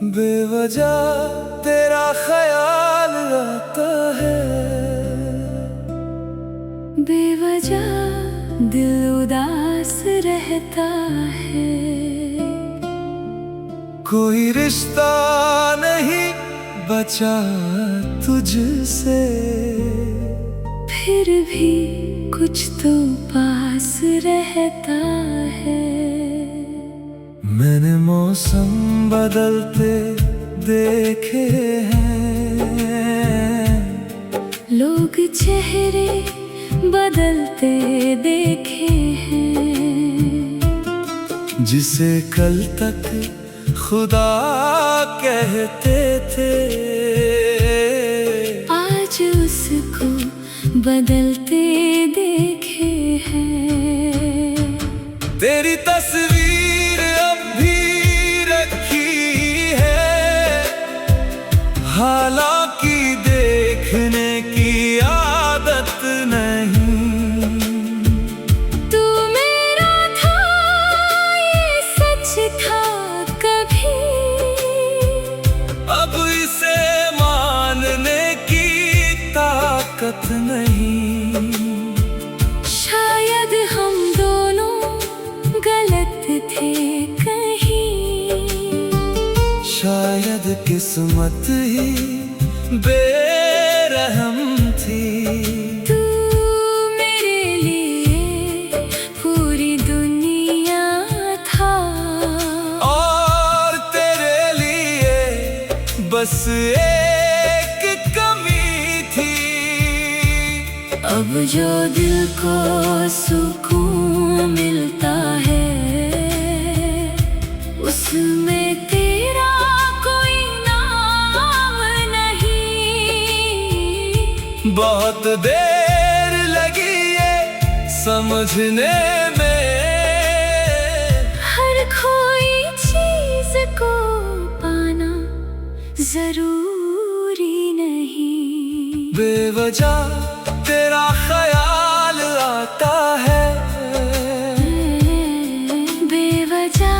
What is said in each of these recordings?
बेवजह तेरा ख्याल आता है, बेवजह दिल उदास रहता है। कोई रिश्ता नहीं बचा तुझसे, फिर भी कुछ तो पास रहता है। मैंने मौसम बदलते देखे हैं, लोग चेहरे बदलते देखे हैं। जिसे कल तक खुदा कहते थे, आज उसको बदलते देखे हैं। तेरी तस्वीर अब भी रखी है, हालांकि देखने की आदत नहीं। तू मेरा था ये सच था कभी, अब इसे मानने की ताकत नहीं। शायद हम दोनों गलत थे कहीं, शायद किस्मत ही बेरहम थी। तू मेरे लिए पूरी दुनिया था, और तेरे लिए बस एक कमी थी। अब जो दिल को सुकून मिलता है, उसमें तेरा कोई नाम नहीं। बहुत देर लगी ये समझने में, हर कोई चीज को पाना जरूरी नहीं। बेवजह तेरा ख्याल आता है, बेवजह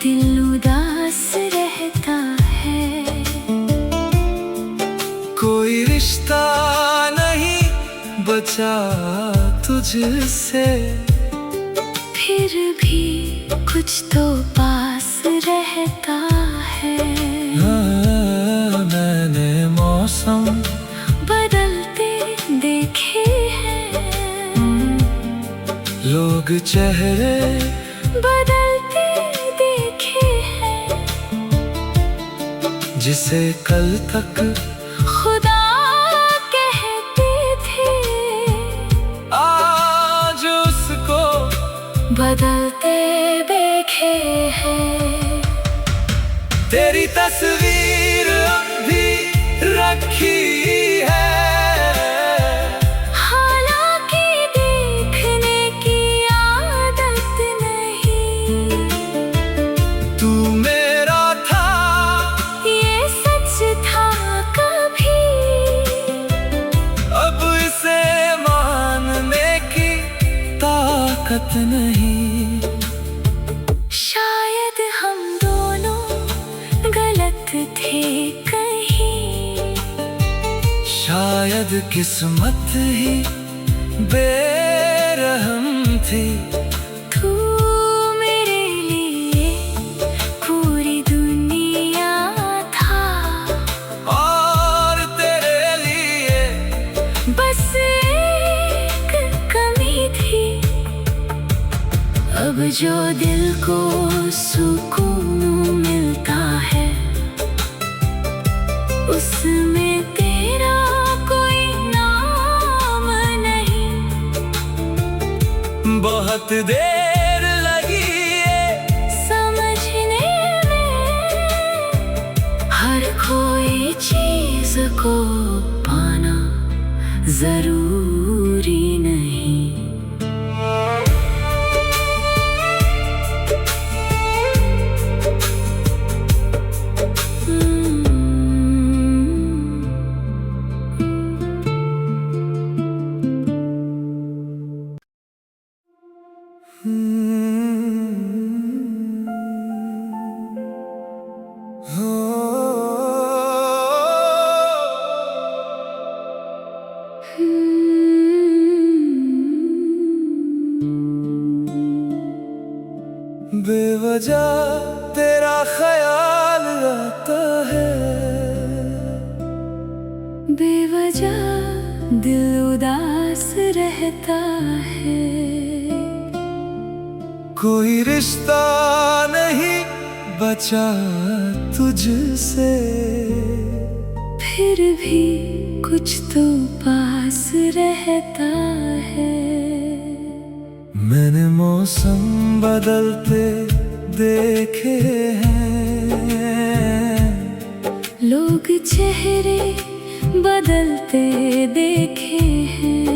दिल उदास रहता है। कोई रिश्ता नहीं बचा तुझसे, फिर भी कुछ तो पास रहता है। मैंने मौसम बदलते देखे हैं, लोग चेहरे बदलते देखे हैं। जिसे कल तक खुदा कहते थे, आज उसको बदलते देखे हैं। तेरी तस्वीर अब भी रखी है, हालांकि देखने की आदत नहीं। तू मेरा था ये सच था कभी, अब इसे मानने की ताकत नहीं। शायद हम दोनों गलत थे कहीं, शायद किस्मत ही बेरहम थी। तू मेरे लिए पूरी दुनिया था, और तेरे लिए बस एक कमी थी। अब जो दिल को सुकून मिलता है, उसमें तेरा कोई नाम नहीं। बहुत देर लगी ये समझने में, हर कोई चीज को पाना जरूरी नहीं। बेवजह तेरा ख्याल आता है, बेवजह दिल उदास रहता है। कोई रिश्ता नहीं बचा तुझसे, फिर भी कुछ तो पास रहता है। मैंने मौसम बदलते देखे हैं, लोग चेहरे बदलते देखे हैं।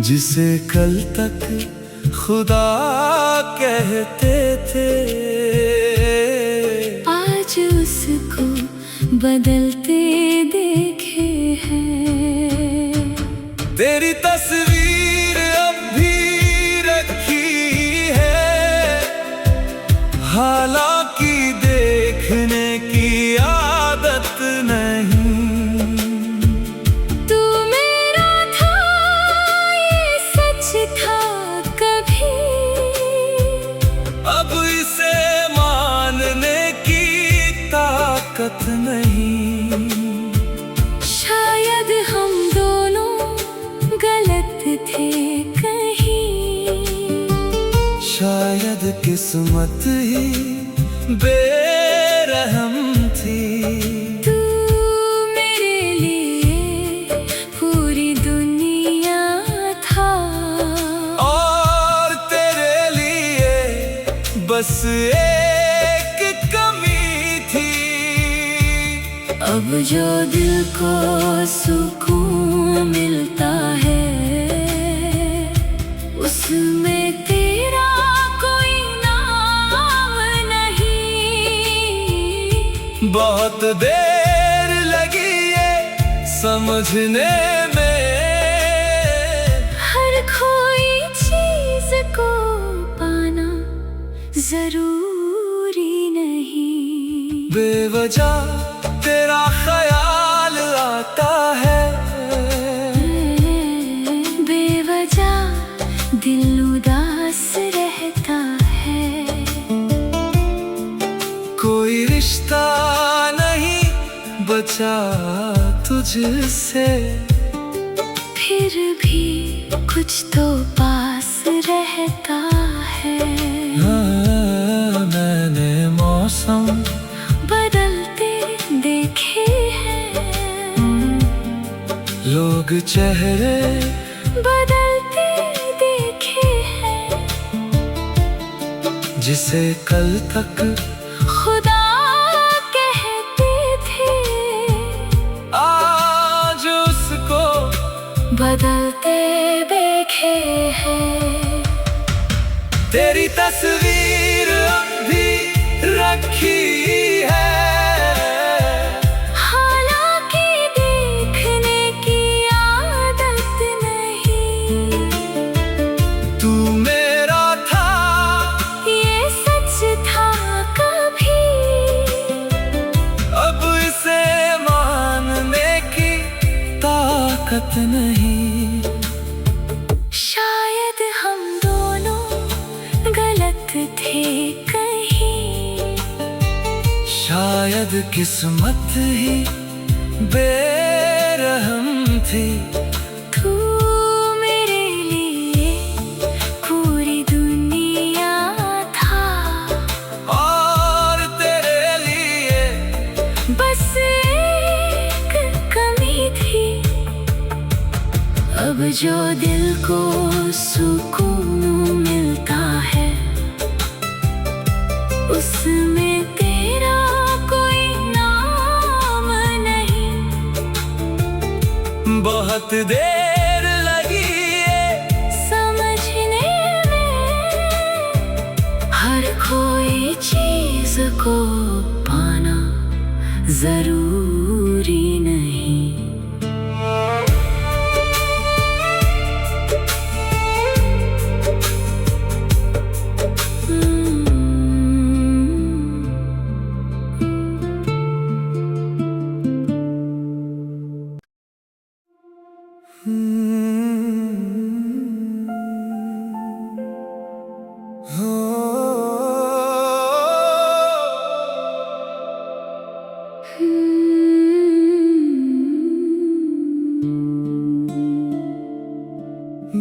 जिसे कल तक खुदा कहते थे, आज उसको बदलते देखे हैं। तेरी तस्वीर अब भी रखी है, हालांकि देखने की आदत नहीं। तू मेरा था ये सच था कभी, अब इसे मानने की ताकत नहीं। शायद हम दोनों गलत थे कहीं, शायद किस्मत ही बेरहम थी। तू मेरे लिए पूरी दुनिया था, और तेरे लिए बस एक कमी थी। अब जो दिल को सुकून मिलता है, उसमें तेरा कोई नाम नहीं। बहुत देर लगी ये समझने में, हर कोई चीज को पाना जरूरी नहीं। बेवजह तेरा ख्याल आता है, बेवजह दिल उदास रहता है। कोई रिश्ता नहीं बचा तुझसे, फिर भी कुछ तो पास रहता है। हाँ, मैंने मौसम बदलते देखे हैं, लोग चेहरे बदलते देखे हैं। जिसे कल तक खुदा कहते थे, आज उसको बदलते देखे हैं। तेरी तस्वीर अब भी रखी है, हालांकि देखने की आदत नहीं। तू मेरा था ये सच था कभी, अब इसे मानने की ताकत नहीं। शायद हम दोनों गलत थे कहीं, शायद किस्मत ही बेरहम थी। तू मेरे लिए पूरी दुनिया था, और तेरे लिए बस एक कमी थी। अब जो दिल को सुकून मिलता है, उसमें तेरा कोई नाम नहीं। बहुत देर लगी ये समझने में, हर कोई चीज को पाना जरूरी नहीं।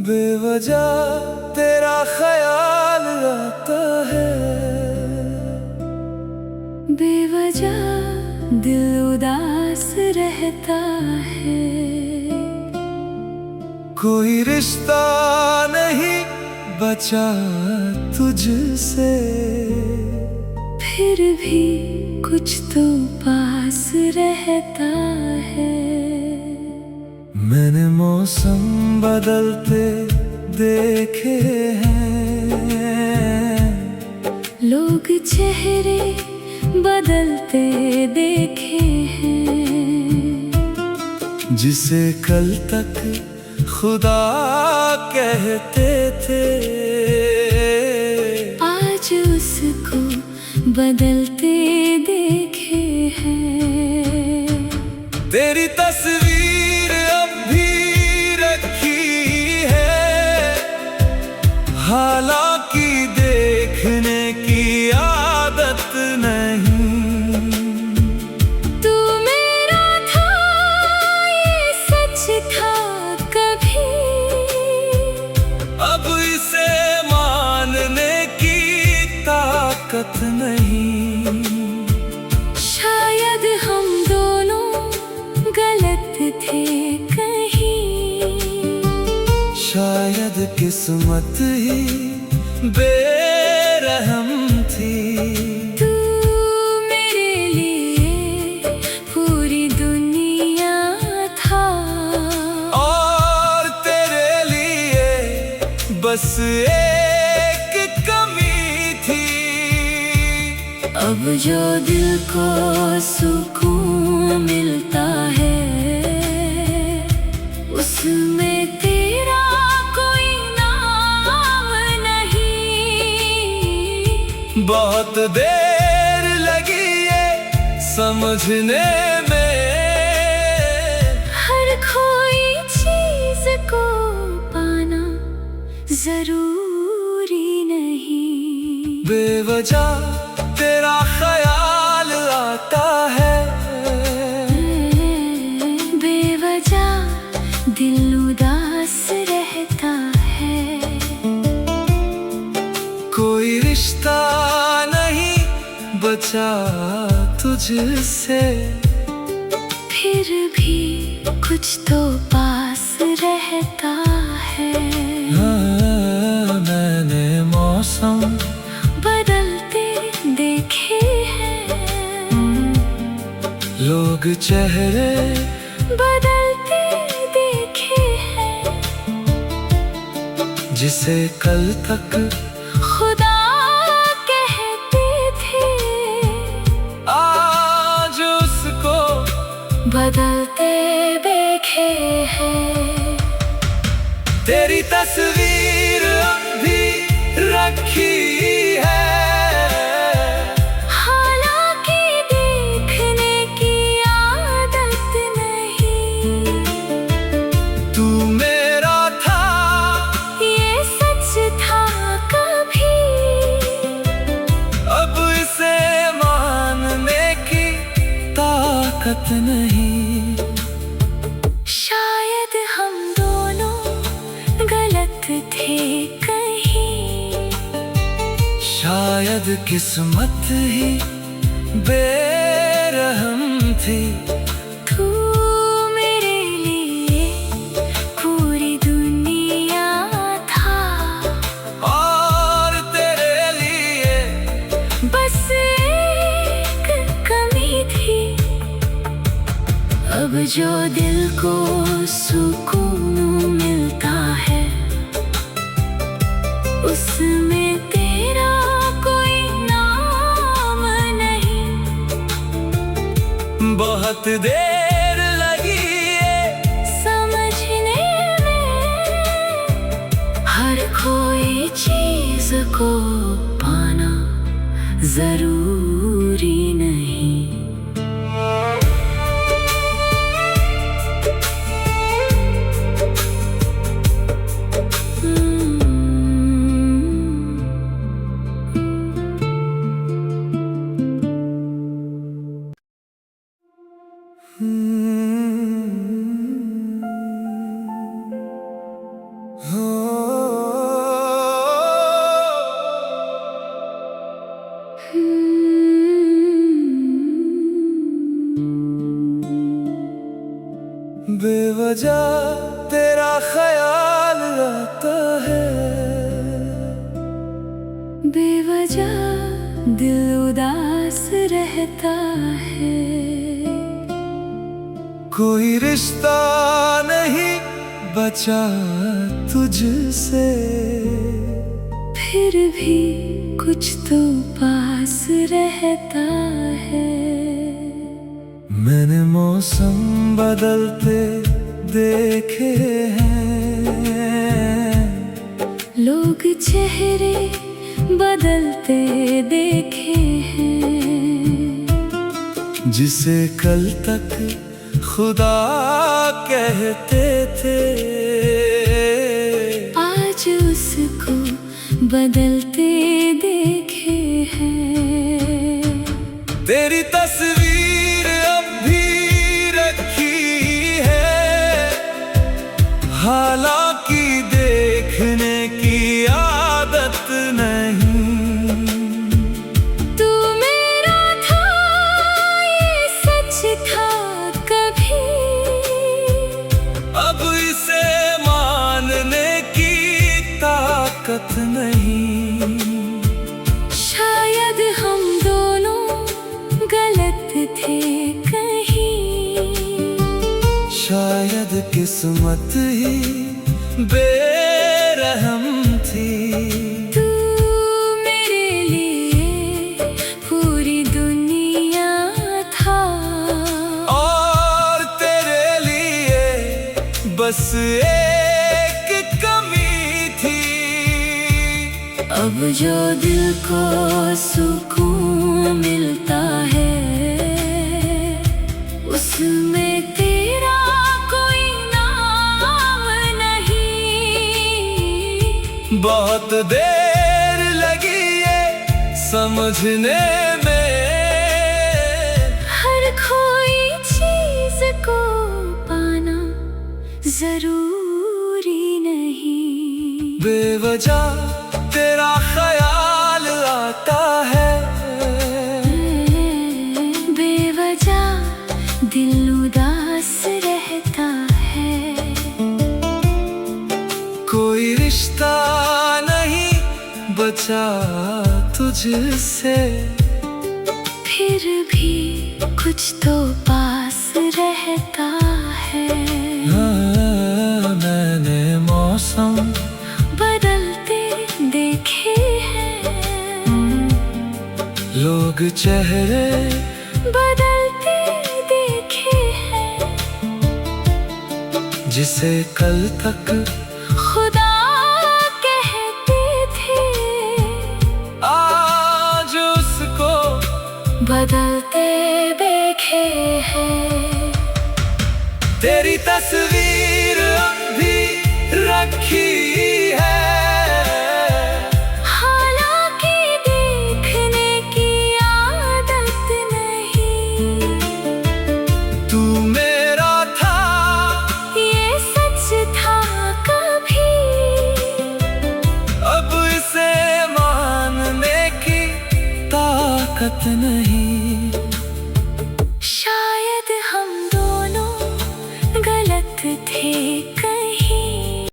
बेवजह तेरा ख्याल आता है, बेवजह दिल उदास रहता है। कोई रिश्ता नहीं बचा तुझसे, फिर भी कुछ तो पास रहता है। मैंने मौसम बदलते देखे हैं, लोग चेहरे बदलते देखे हैं। जिसे कल तक खुदा कहते थे, आज उसको बदलते देखे हैं। तेरी तस्वीर अब भी रखी है, हालांकि देखने की आदत नहीं। तू मेरा था ये सच था कभी, अब इसे मानने की ताकत नहीं। शायद हम दोनों गलत थे कहीं, शायद किस्मत ही बेरहम थी। तू मेरे लिए पूरी दुनिया था, और तेरे लिए बस एक कमी थी। अब जो दिल को सुकून मिलता है, उसमें तेरा कोई नाम नहीं। बहुत देर लगी है समझने में, हर कोई चीज को पाना जरूरी नहीं। बेवजह तेरा ख्याल आता है, बेवजह दिल उदास रहता है। कोई रिश्ता नहीं बचा तुझसे, फिर भी कुछ तो पास रहता है। हाँ, मैंने मौसम बदलते देखे हैं, लोग चेहरे बदलते देखे हैं। जिसे कल तक खुदा कहते थे, आज उसको बदलते देखे हैं। तेरी तस्वीर अब भी रखी है, हालांकि देखने की आदत नहीं। तू मेरा था ये सच था कभी, अब इसे मानने की ताकत नहीं। शायद हम दोनों गलत थे कहीं, शायद किस्मत ही बेरहम थी। तू मेरे लिए पूरी दुनिया था, और तेरे लिए बस एक कमी थी। अब जो दिल को सुकून मिलता है, उसमें तेरा कोई नाम नहीं। बहुत देर लगी है समझने में, हर कोई चीज को पाना जरूरी नहीं। बेवजह तेरा ख्याल आता है, बेवजह दिल उदास रहता है। कोई रिश्ता नहीं बचा तुझसे, फिर भी कुछ तो पास रहता है। मैंने मौसम बदलते देखे हैं, लोग चेहरे बदलते देखे हैं। जिसे कल तक खुदा कहते थे, आज उसको बदलते देखे हैं। तेरी तस्वीर अब भी रखी है, हालांकि देखने की आदत नहीं। तू मेरा था ये सच था कभी, अब इसे मानने की ताकत नहीं। शायद हम दोनों गलत थे कहीं, शायद किस्मत ही बेरहम थी। तू मेरे लिए पूरी दुनिया था, और तेरे लिए बस एक कमी थी। अब जो दिल को सुकून मिलता है, उसमें तेरा कोई नाम नहीं। बहुत देर लगी ये समझने में, हर कोई चीज को पाना जरूरी नहीं। बेवजह तेरा ख्याल आता है, बेवजह दिल उदास रहता है। कोई रिश्ता नहीं बचा तुझसे, फिर भी कुछ तो पास रहता है। हाँ, मैंने मौसम बदलते देखे हैं, लोग चेहरे बदलते देखे हैं। जिसे कल तक खुदा कहते थे, आज उसको बदलते देखे हैं। तेरी तस्वीर अब भी रखी है, हालांकि देखने की आदत नहीं। तू मेरा था ये सच था कभी, अब इसे मानने की ताकत नहीं।